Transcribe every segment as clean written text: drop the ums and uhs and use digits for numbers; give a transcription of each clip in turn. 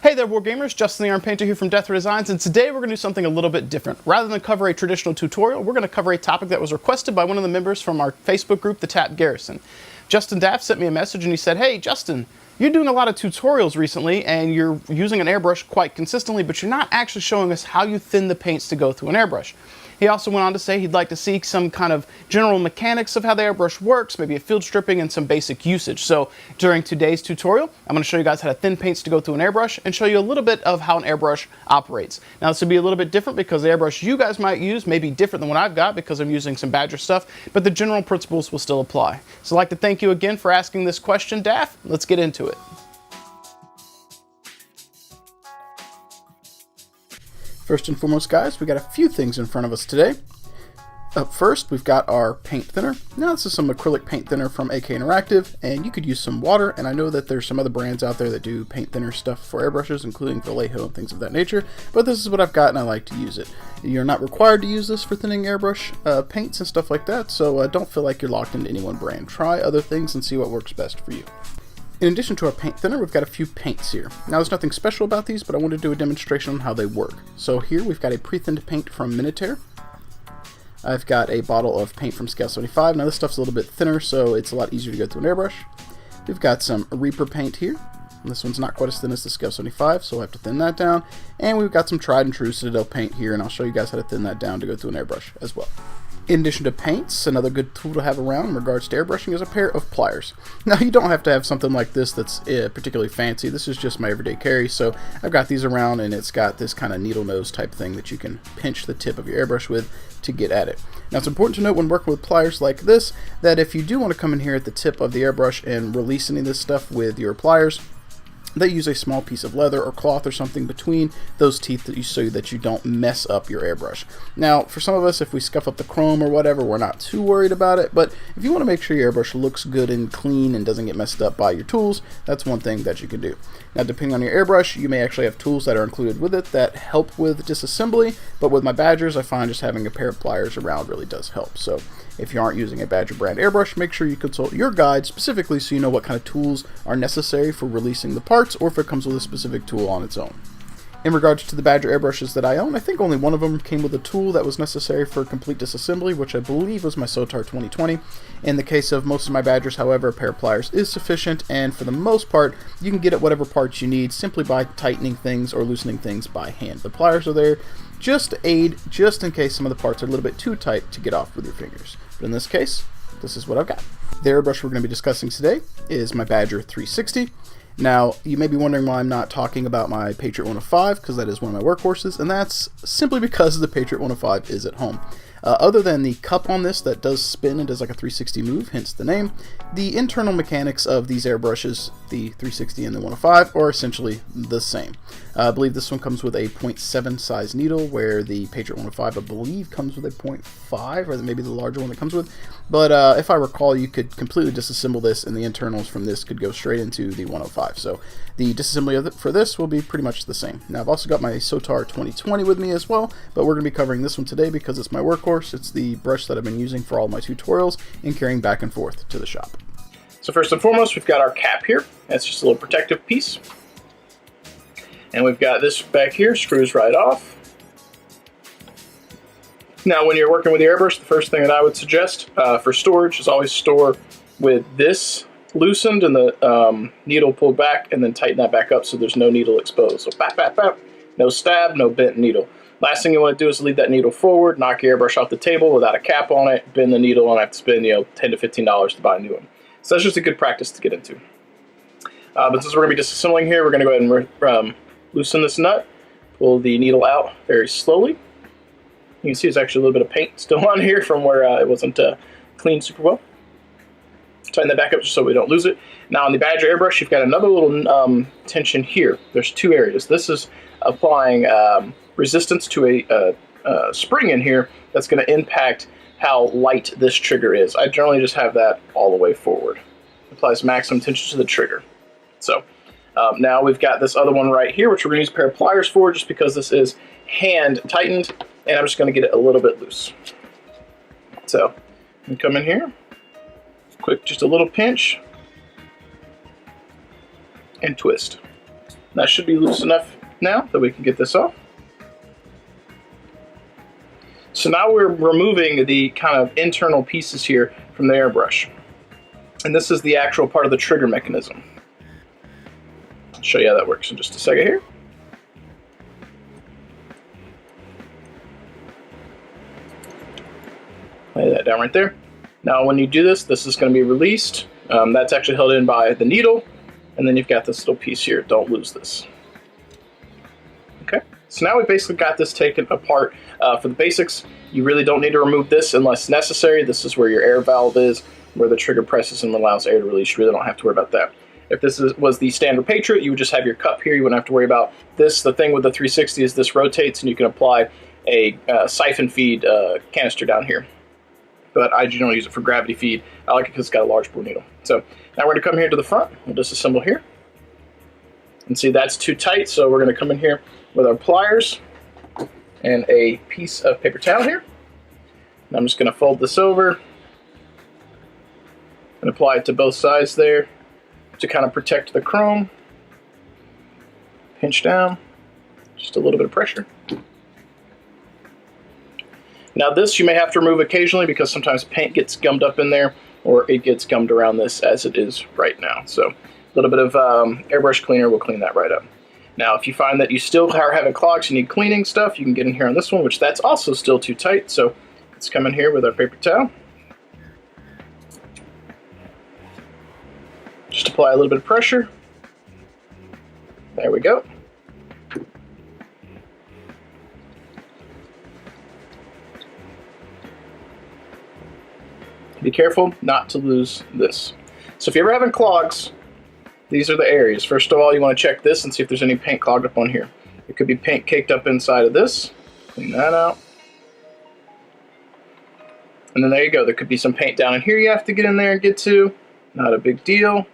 Hey there, Wargamers, Justin the Arm Painter here from Death Ray Designs, and today we're going to do something a little bit different. Rather than cover a traditional tutorial, we're going to cover a topic that was requested by one of the members from our Facebook group, the Tap Garrison. Justin Daff sent me a message and he said, "Hey Justin, you're doing a lot of tutorials recently and you're using an airbrush quite consistently, but you're not actually showing us how you thin the paints to go through an airbrush." He also went on to say he'd like to see some kind of general mechanics of how the airbrush works, maybe a field stripping and some basic usage. So during today's tutorial, I'm going to show you guys how to thin paints to go through an airbrush and show you a little bit of how an airbrush operates. Now this will be a little bit different because the airbrush you guys might use may be different than what I've got because I'm using some Badger stuff, but the general principles will still apply. So I'd like to thank you again for asking this question, Daff. Let's get into it. First and foremost, guys, we got a few things in front of us today. Up first, we've got our paint thinner. Now this is some acrylic paint thinner from AK Interactive, and you could use some water, and I know that there's some other brands out there that do paint thinner stuff for airbrushes, including Vallejo and things of that nature, but this is what I've got and I like to use it. You're not required to use this for thinning airbrush paints and stuff like that, so don't feel like you're locked into any one brand. Try other things and see what works best for you. In addition to our paint thinner, we've got a few paints here. Now there's nothing special about these, but I want to do a demonstration on how they work. So here we've got a pre-thinned paint from Minotaur. I've got a bottle of paint from Scale 75. Now this stuff's a little bit thinner, so it's a lot easier to go through an airbrush. We've got some Reaper paint here. This one's not quite as thin as the Scale 75, so we'll have to thin that down. And we've got some tried and true Citadel paint here, and I'll show you guys how to thin that down to go through an airbrush as well. In addition to paints, another good tool to have around in regards to airbrushing is a pair of pliers. Now you don't have to have something like this that's particularly fancy. This is just my everyday carry, so I've got these around and it's got this kind of needle nose type thing that you can pinch the tip of your airbrush with to get at it. Now it's important to note when working with pliers like this that if you do want to come in here at the tip of the airbrush and release any of this stuff with your pliers, they use a small piece of leather or cloth or something between those teeth so that you don't mess up your airbrush. Now, for some of us, if we scuff up the chrome or whatever, we're not too worried about it, but if you want to make sure your airbrush looks good and clean and doesn't get messed up by your tools, that's one thing that you can do. Now, depending on your airbrush, you may actually have tools that are included with it that help with disassembly, but with my Badgers, I find just having a pair of pliers around really does help. So if you aren't using a Badger brand airbrush, make sure you consult your guide specifically so you know what kind of tools are necessary for releasing the parts or if it comes with a specific tool on its own. In regards to the Badger airbrushes that I own, I think only one of them came with a tool that was necessary for complete disassembly, which I believe was my Sotar 2020. In the case of most of my Badgers, however, a pair of pliers is sufficient, and for the most part, you can get at whatever parts you need simply by tightening things or loosening things by hand. The pliers are there just to aid, just in case some of the parts are a little bit too tight to get off with your fingers. But in this case, this is what I've got. The airbrush we're going to be discussing today is my Badger 360. Now, you may be wondering why I'm not talking about my Patriot 105, because that is one of my workhorses, and that's simply because the Patriot 105 is at home. Other than the cup on this that does spin and does like a 360 move, hence the name, the internal mechanics of these airbrushes, the 360 and the 105, are essentially the same. I believe this one comes with a 0.7 size needle, where the Patriot 105, I believe, comes with a 0.5, or maybe the larger one that comes with. But if I recall, you could completely disassemble this, and the internals from this could go straight into the 105. So the disassembly of it for this will be pretty much the same. Now, I've also got my Sotar 2020 with me as well, but we're going to be covering this one today because it's my workhorse. It's the brush that I've been using for all my tutorials and carrying back and forth to the shop. So first and foremost, we've got our cap here. That's just a little protective piece. And we've got this back here, screws right off. Now, when you're working with the airbrush, the first thing that I would suggest for storage is always store with this loosened and the needle pulled back, and then tighten that back up so there's no needle exposed. So bap, bap, bap, no stab, no bent needle. Last thing you want to do is leave that needle forward, knock your airbrush off the table without a cap on it, bend the needle, and have to spend $10 to $15 to buy a new one. So that's just a good practice to get into. But since we're going to be disassembling here, we're going to go ahead and loosen this nut, pull the needle out very slowly. You can see there's actually a little bit of paint still on here from where it wasn't cleaned super well. Tighten that back up just so we don't lose it. Now on the Badger airbrush, you've got another little tension here. There's two areas. This is applying resistance to a spring in here that's going to impact how light this trigger is. I generally just have that all the way forward. Applies maximum tension to the trigger. So now we've got this other one right here, which we're going to use a pair of pliers for, just because this is hand tightened, and I'm just going to get it a little bit loose. So you come in here, quick, just a little pinch, and twist. That should be loose enough now that we can get this off. So now we're removing the kind of internal pieces here from the airbrush. And this is the actual part of the trigger mechanism. I'll show you how that works in just a second here. Lay that down right there. Now when you do this, this is going to be released. That's actually held in by the needle. And then you've got this little piece here. Don't lose this. Okay, so now we basically got this taken apart. For the basics, you really don't need to remove this unless necessary. This is where your air valve is, where the trigger presses and allows air to release. You really don't have to worry about that. If this was the standard Patriot, you would just have your cup here. You wouldn't have to worry about this. The thing with the 360 is this rotates and you can apply a siphon feed canister down here. But I generally use it for gravity feed. I like it because it's got a large bore needle. So now we're going to come here to the front. We'll disassemble here. And see, that's too tight, so we're going to come in here with our pliers and a piece of paper towel here. And I'm just going to fold this over and apply it to both sides there to kind of protect the chrome. Pinch down, just a little bit of pressure. Now this you may have to remove occasionally because sometimes paint gets gummed up in there or it gets gummed around this as it is right now. So a little bit of airbrush cleaner will clean that right up. Now if you find that you still are having clogs, you need cleaning stuff, you can get in here on this one, which that's also still too tight. So let's come in here with our paper towel. Just apply a little bit of pressure. There we go. Be careful not to lose this. So if you're ever having clogs, these are the areas. First of all, you want to check this and see if there's any paint clogged up on here. It could be paint caked up inside of this. Clean that out. And then there you go. There could be some paint down in here you have to get in there and get to. Not a big deal.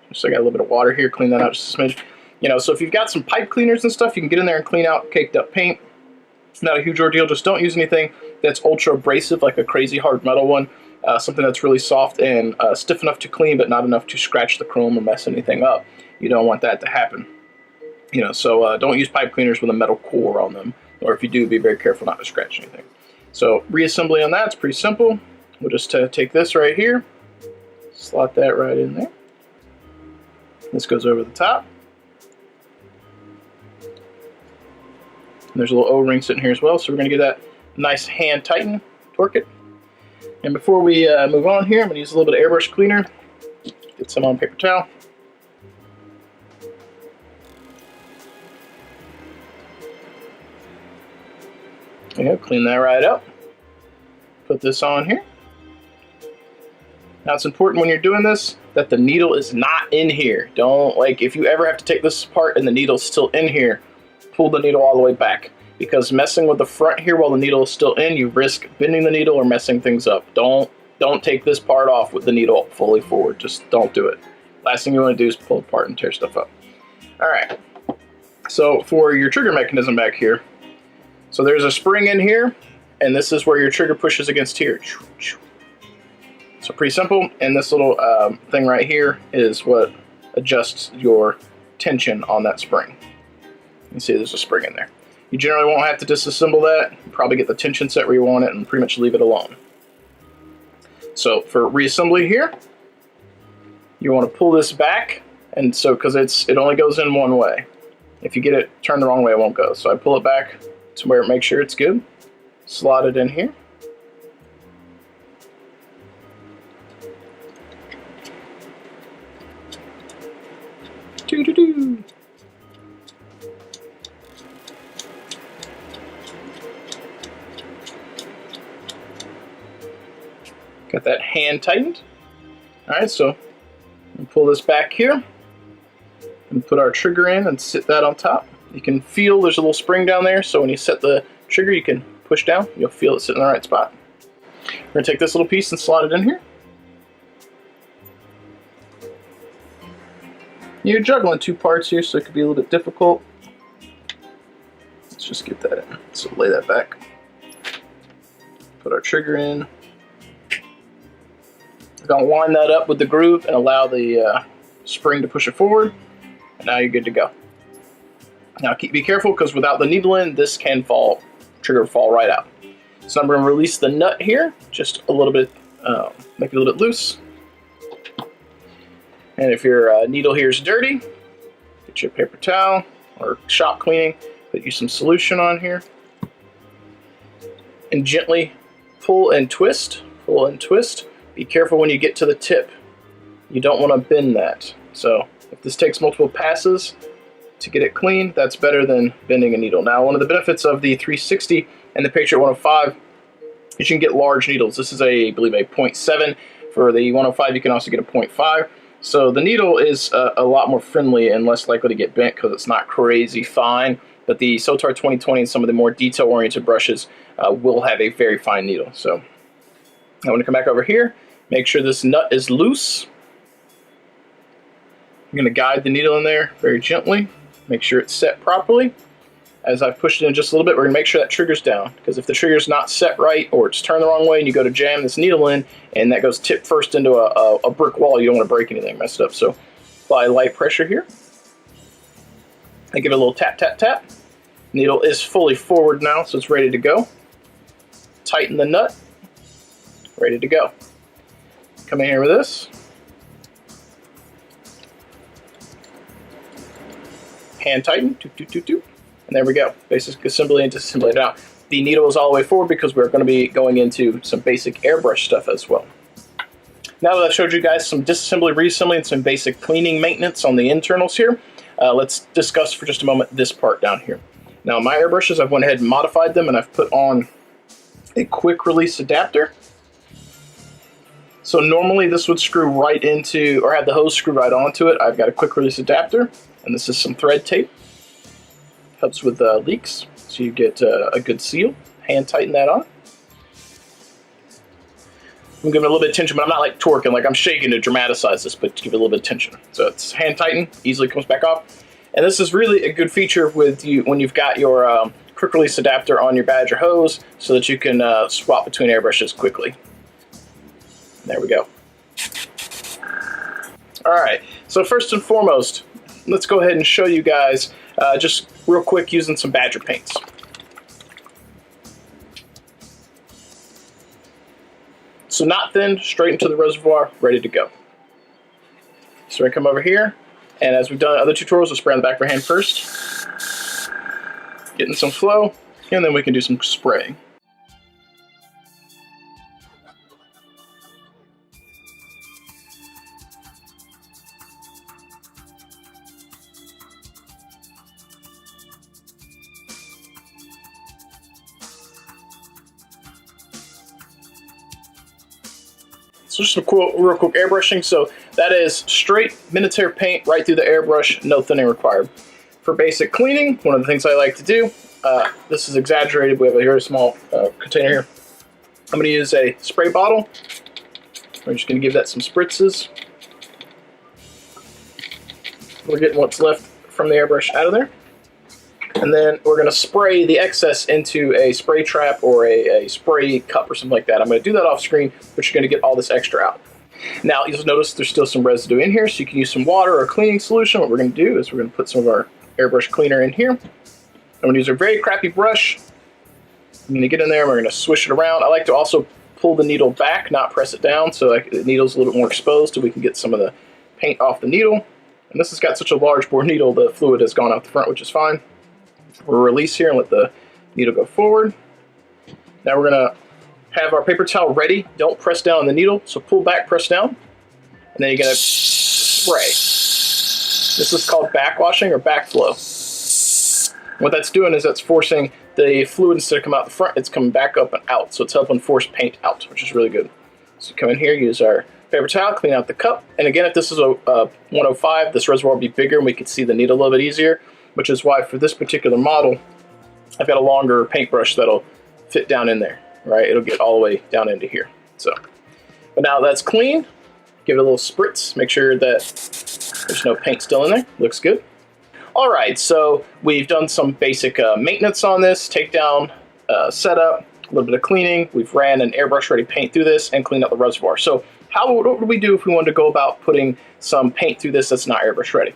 Just I got a little bit of water here. Clean that out just a smidge. You know, so if you've got some pipe cleaners and stuff, you can get in there and clean out caked up paint. It's not a huge ordeal. Just don't use anything that's ultra abrasive, like a crazy hard metal one. Something that's really soft and stiff enough to clean, but not enough to scratch the chrome or mess anything up. You don't want that to happen. You know, so don't use pipe cleaners with a metal core on them, or if you do, be very careful not to scratch anything. So reassembly on that, it's pretty simple. We'll just take this right here, slot that right in there. This goes over the top. And there's a little O-ring sitting here as well, so we're going to get that nice hand tighten, torque it. And before we move on here, I'm going to use a little bit of airbrush cleaner. Get some on paper towel. There you go, clean that right up. Put this on here. Now it's important when you're doing this that the needle is not in here. Don't, like, if you ever have to take this apart and the needle's still in here, pull the needle all the way back, because messing with the front here while the needle is still in, you risk bending the needle or messing things up. Don't take this part off with the needle fully forward. Just don't do it. Last thing you want to do is pull apart and tear stuff up. All right. So for your trigger mechanism back here, so there's a spring in here, and this is where your trigger pushes against here. So pretty simple, and this little thing right here is what adjusts your tension on that spring. You can see there's a spring in there. You generally won't have to disassemble that. You probably get the tension set where you want it and pretty much leave it alone. So for reassembly here, you want to pull this back, and so because it only goes in one way. If you get it turned the wrong way, it won't go. So I pull it back to where it makes sure it's good. Slot it in here. Doo-doo-doo. Got that hand tightened. Alright, so we'll pull this back here and put our trigger in and sit that on top. You can feel there's a little spring down there, so when you set the trigger you can push down, you'll feel it sitting in the right spot. We're going to take this little piece and slot it in here. You're juggling two parts here, so it could be a little bit difficult. Let's just get that in. So lay that back. Put our trigger in. We're going to line that up with the groove and allow the spring to push it forward. And now you're good to go. Now be careful, because without the needle in, this can fall, trigger fall right out. So I'm going to release the nut here, just a little bit, make it a little bit loose. And if your needle here is dirty, get your paper towel or shop cleaning, put you some solution on here, and gently pull and twist, pull and twist. Be careful when you get to the tip. You don't want to bend that. So if this takes multiple passes to get it clean, that's better than bending a needle. Now, one of the benefits of the 360 and the Patriot 105 is you can get large needles. This is I believe a 0.7. For the 105, you can also get a 0.5. So the needle is a lot more friendly and less likely to get bent because it's not crazy fine. But the Sotar 2020 and some of the more detail-oriented brushes will have a very fine needle. So I'm going to come back over here, make sure this nut is loose. I'm going to guide the needle in there very gently, make sure it's set properly. As I've pushed it in just a little bit, we're going to make sure that trigger's down, because if the trigger's not set right or it's turned the wrong way and you go to jam this needle in and that goes tip first into a brick wall, you don't want to break anything, mess it up. So apply light pressure here. I give it a little tap, tap, tap. Needle is fully forward now, so it's ready to go. Tighten the nut, ready to go. Come in here with this. Hand tighten, toot, toot, toot, toot. And there we go, basic assembly and disassembly. Now, the needle is all the way forward because we're going to be going into some basic airbrush stuff as well. Now that I've showed you guys some disassembly, reassembly, and some basic cleaning maintenance on the internals here, let's discuss for just a moment this part down here. Now, my airbrushes, I've went ahead and modified them, and I've put on a quick release adapter. So normally this would screw right into, or have the hose screw right onto it. I've got a quick release adapter, and this is some thread tape. Helps with leaks, so you get a good seal. Hand tighten that on. I'm giving it a little bit of tension, but I'm not like torquing, like I'm shaking to dramatize this, but to give it a little bit of tension. So it's hand tighten, easily comes back off. And this is really a good feature with you when you've got your quick release adapter on your Badger hose, so that you can swap between airbrushes quickly. There we go. All right, so first and foremost, let's go ahead and show you guys just real quick using some Badger paints. So not thin, straight into the reservoir, ready to go. So we're gonna come over here, and as we've done in other tutorials, we'll spray on the back of our hand first. Getting some flow, and then we can do some spraying. So just a real quick airbrushing. So that is straight Minotaur paint right through the airbrush, no thinning required. For basic cleaning, one of the things I like to do, this is exaggerated, we have a very small container here. I'm going to use a spray bottle. We're just going to give that some spritzes. We're getting what's left from the airbrush out of there. And then we're going to spray the excess into a spray trap or a spray cup or something like that. I'm going to do that off screen, but you're going to get all this extra out. Now, you'll notice there's still some residue in here, so you can use some water or cleaning solution. What we're going to do is we're going to put some of our airbrush cleaner in here. I'm going to use a very crappy brush. I'm going to get in there and we're going to swish it around. I like to also pull the needle back, not press it down, so the needle's a little bit more exposed so we can get some of the paint off the needle. And this has got such a large bore needle, the fluid has gone out the front, which is fine. We'll release here and let the needle go forward. Now we're going to have our paper towel ready. Don't press down on the needle, so pull back, press down, and then you're going to spray. This is called backwashing or backflow. What that's doing is that's forcing the fluid, instead of coming out the front, it's coming back up and out, so it's helping force paint out, which is really good. So come in here, use our paper towel, clean out the cup, and again, if this is a 105, this reservoir will be bigger and we can see the needle a little bit easier, which is why for this particular model, I've got a longer paintbrush that'll fit down in there, right? It'll get all the way down into here. So, but now that's clean, give it a little spritz, make sure that there's no paint still in there, looks good. All right, so we've done some basic maintenance on this, takedown, setup, a little bit of cleaning. We've ran an airbrush ready paint through this and cleaned up the reservoir. So what would we do if we wanted to go about putting some paint through this that's not airbrush ready?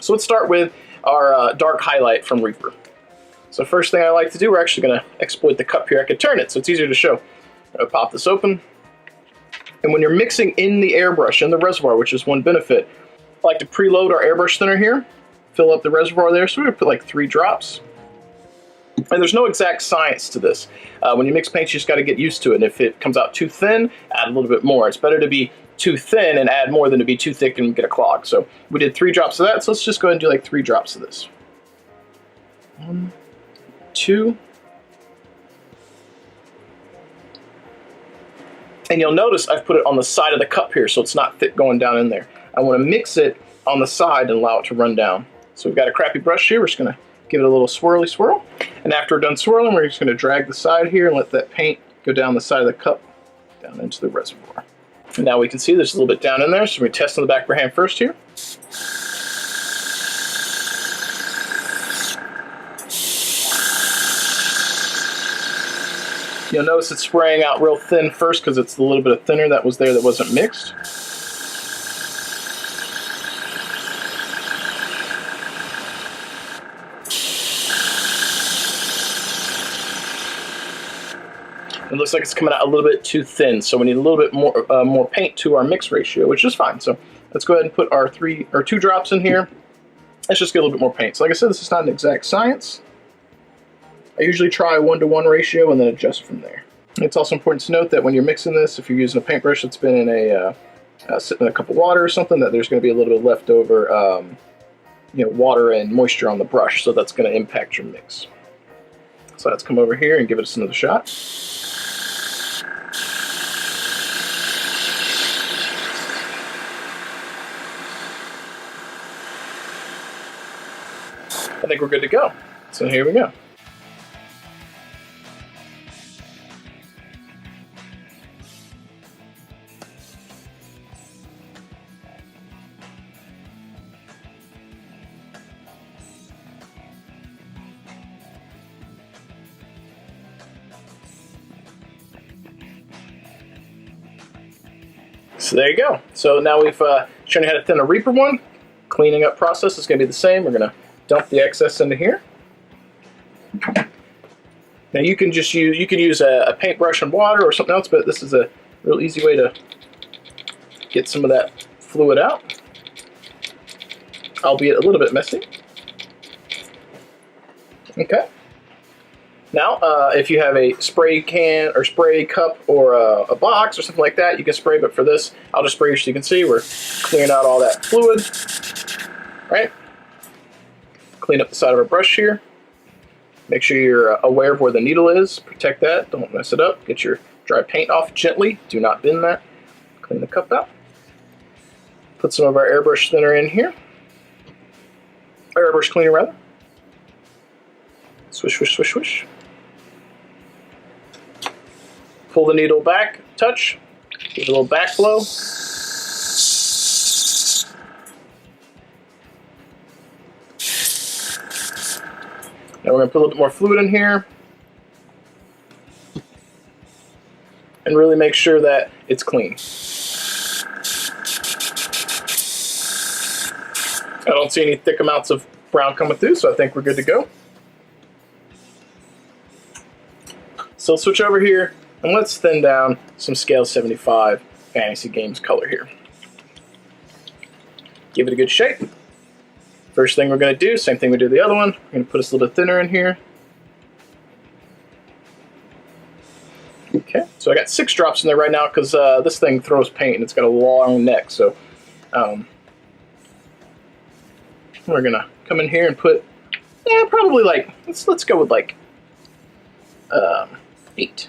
So let's start with our dark highlight from Reaper. So first thing I like to do, we're actually going to exploit the cup here. I could turn it so it's easier to show. I'm going to pop this open. And when you're mixing in the airbrush in the reservoir, which is one benefit, I like to preload our airbrush thinner here, fill up the reservoir there. So we're going to put like 3 drops. And there's no exact science to this. When you mix paints, you just got to get used to it. And if it comes out too thin, add a little bit more. It's better to be too thin and add more than to be too thick and get a clog. So we did 3 drops of that. So let's just go ahead and do like 3 drops of this. 1, 2. And you'll notice I've put it on the side of the cup here, so it's not thick going down in there. I want to mix it on the side and allow it to run down. So we've got a crappy brush here. We're just going to give it a little swirly swirl. And after we're done swirling, we're just going to drag the side here and let that paint go down the side of the cup, down into the reservoir. And now we can see there's a little bit down in there, so we're going to test on the back of our hand first here. You'll notice it's spraying out real thin first because it's a little bit of thinner that was there that wasn't mixed. It looks like it's coming out a little bit too thin, so we need a little bit more paint to our mix ratio, which is fine. So let's go ahead and put our 2 drops in here. Let's just get a little bit more paint. So like I said, this is not an exact science. I usually try a 1-to-1 ratio and then adjust from there. It's also important to note that when you're mixing this, if you're using a paintbrush that's been in sitting in a cup of water or something, that there's going to be a little bit leftover water and moisture on the brush, so that's going to impact your mix. So let's come over here and give it another shot. I think we're good to go. So here we go. So there you go. So now we've shown you how to thin a Reaper one. Cleaning up process is going to be the same. We're going to dump the excess into here. Now you can just use a paintbrush and water or something else, but this is a real easy way to get some of that fluid out, albeit a little bit messy. Okay. Now, if you have a spray can or spray cup or a box or something like that, you can spray, but for this, I'll just spray so you can see we're clearing out all that fluid, right? Clean up the side of our brush here. Make sure you're aware of where the needle is. Protect that, don't mess it up. Get your dry paint off gently, do not bend that. Clean the cup out. Put some of our airbrush thinner in here. Airbrush cleaner rather. Swish, swish, swish, swish. Pull the needle back, touch, give it a little back blow. Now we're going to put a little bit more fluid in here and really make sure that it's clean. I don't see any thick amounts of brown coming through, so I think we're good to go. So switch over here and let's thin down some Scale 75 Fantasy Games color here. Give it a good shake. First thing we're going to do, same thing we did the other one, we're going to put a little thinner in here. Okay, so I got 6 drops in there right now because this thing throws paint and it's got a long neck. So we're going to come in here and put, probably like, let's go with like 8.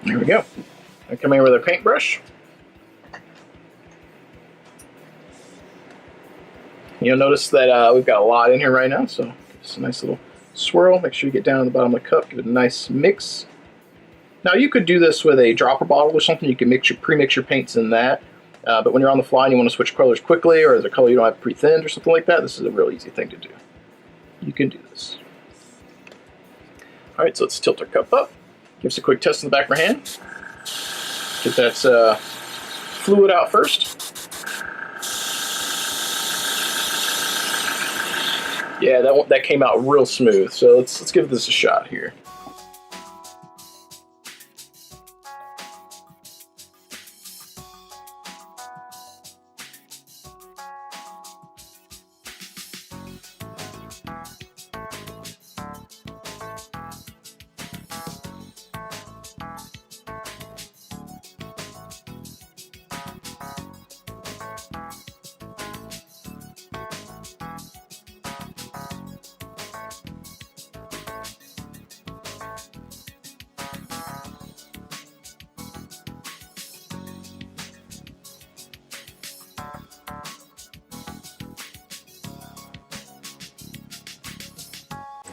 There we go. I come in with a paintbrush. You'll notice that we've got a lot in here right now, so just a nice little swirl. Make sure you get down to the bottom of the cup, give it a nice mix. Now you could do this with a dropper bottle or something. You can pre-mix your paints in that. But when you're on the fly and you want to switch colors quickly, or there's a color you don't have pre-thinned or something like that, this is a real easy thing to do. You can do this. Alright, so let's tilt our cup up. Give us a quick test in the back of our hand. Get that fluid out first. Yeah, that came out real smooth. So let's give this a shot here.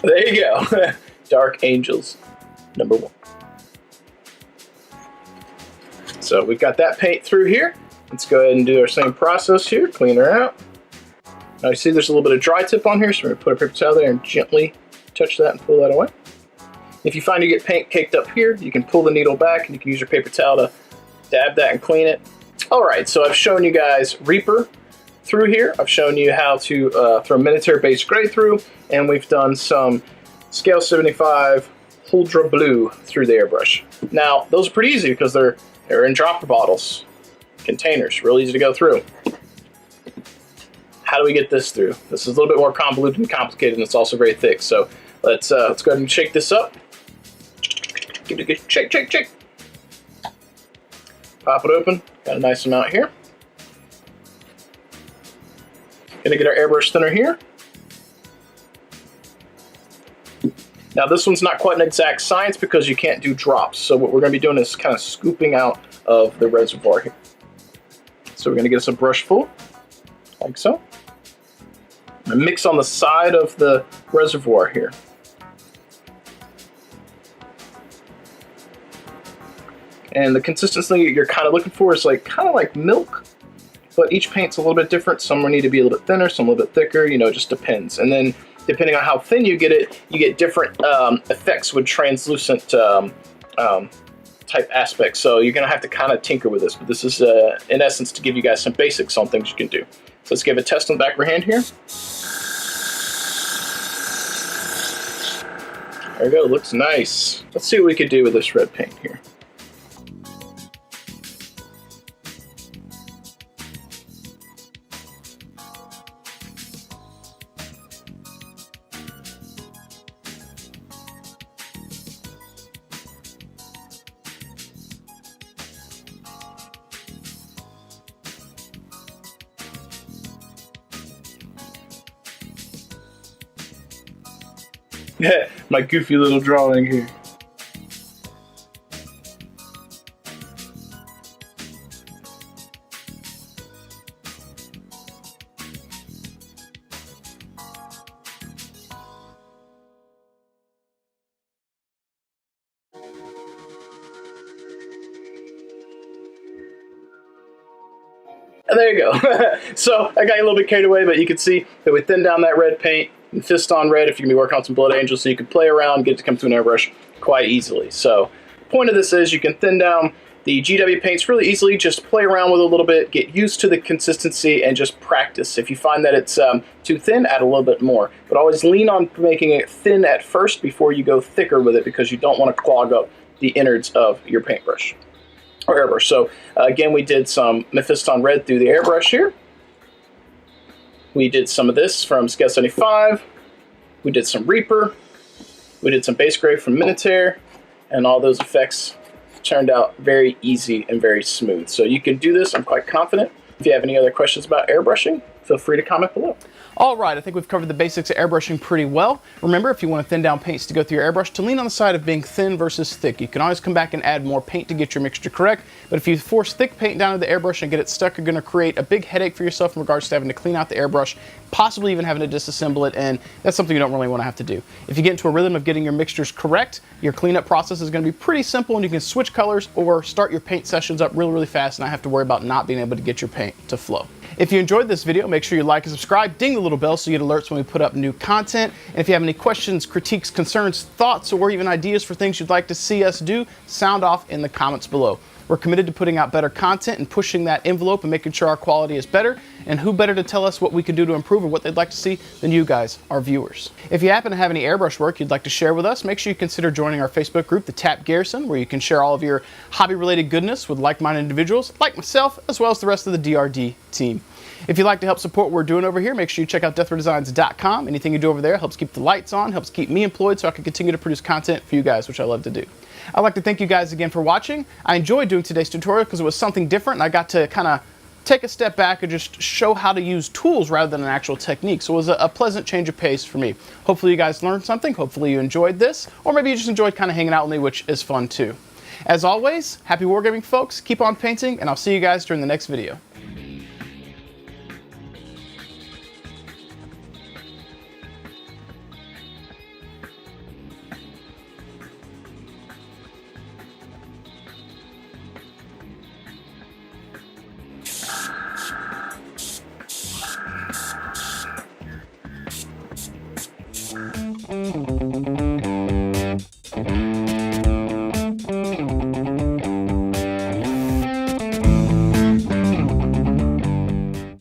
There you go. Dark Angels, #1. So we've got that paint through here. Let's go ahead and do our same process here. Clean her out. Now you see there's a little bit of dry tip on here, so we're going to put a paper towel there and gently touch that and pull that away. If you find you get paint caked up here, you can pull the needle back and you can use your paper towel to dab that and clean it. Alright, so I've shown you guys Reaper through here. I've shown you how to throw Minotaur base gray through, and we've done some Scale 75 Huldra Blue through the airbrush. Now, those are pretty easy because they're in dropper bottles, containers, real easy to go through. How do we get this through? This is a little bit more convoluted and complicated, and it's also very thick. So let's go ahead and shake this up. Give it a good shake, shake, shake. Pop it open. Got a nice amount here. Gonna get our airbrush thinner here. Now this one's not quite an exact science because you can't do drops. So what we're gonna be doing is kind of scooping out of the reservoir here. So we're gonna get us a brush full, like so. And mix on the side of the reservoir here. And the consistency you're kind of looking for is kind of like milk, but each paint's a little bit different. Some will need to be a little bit thinner, some a little bit thicker, you know, it just depends. And then depending on how thin you get it, you get different effects with translucent type aspects. So you're gonna have to kind of tinker with this, but this is in essence to give you guys some basics on things you can do. So let's give it a test on the back of our hand here. There we go, looks nice. Let's see what we could do with this red paint here. Yeah, my goofy little drawing here. And there you go. So I got a little bit carried away, but you can see that we thinned down that red paint. And Fist on red if you're going to be working on some Blood Angels, so you can play around, get it to come through an airbrush quite easily. So the point of this is you can thin down the GW paints really easily, just play around with it a little bit, get used to the consistency, and just practice. If you find that it's too thin, add a little bit more. But always lean on making it thin at first before you go thicker with it, because you don't want to clog up the innards of your paintbrush or airbrush. So again, we did some Mephiston red through the airbrush here. We did some of this from Scale 75. We did some Reaper. We did some base gray from Minotaur. And all those effects turned out very easy and very smooth. So you can do this, I'm quite confident. If you have any other questions about airbrushing, feel free to comment below. All right, I think we've covered the basics of airbrushing pretty well. Remember, if you want to thin down paints to go through your airbrush, to lean on the side of being thin versus thick. You can always come back and add more paint to get your mixture correct, but if you force thick paint down into the airbrush and get it stuck, you're going to create a big headache for yourself in regards to having to clean out the airbrush, possibly even having to disassemble it, and that's something you don't really want to have to do. If you get into a rhythm of getting your mixtures correct, your cleanup process is going to be pretty simple, and you can switch colors or start your paint sessions up really, really fast and not have to worry about not being able to get your paint to flow. If you enjoyed this video, make sure you like and subscribe, ding the little bell so you get alerts when we put up new content. And if you have any questions, critiques, concerns, thoughts, or even ideas for things you'd like to see us do, sound off in the comments below. We're committed to putting out better content and pushing that envelope and making sure our quality is better. And who better to tell us what we can do to improve or what they'd like to see than you guys, our viewers. If you happen to have any airbrush work you'd like to share with us, make sure you consider joining our Facebook group, the Tap Garrison, where you can share all of your hobby-related goodness with like-minded individuals like myself, as well as the rest of the DRD team. If you'd like to help support what we're doing over here, make sure you check out deathrowdesigns.com. Anything you do over there helps keep the lights on, helps keep me employed so I can continue to produce content for you guys, which I love to do. I'd like to thank you guys again for watching. I enjoyed doing today's tutorial because it was something different and I got to kind of take a step back and just show how to use tools rather than an actual technique. So it was a pleasant change of pace for me. Hopefully you guys learned something. Hopefully you enjoyed this, or maybe you just enjoyed kind of hanging out with me, which is fun too. As always, happy wargaming folks, keep on painting, and I'll see you guys during the next video.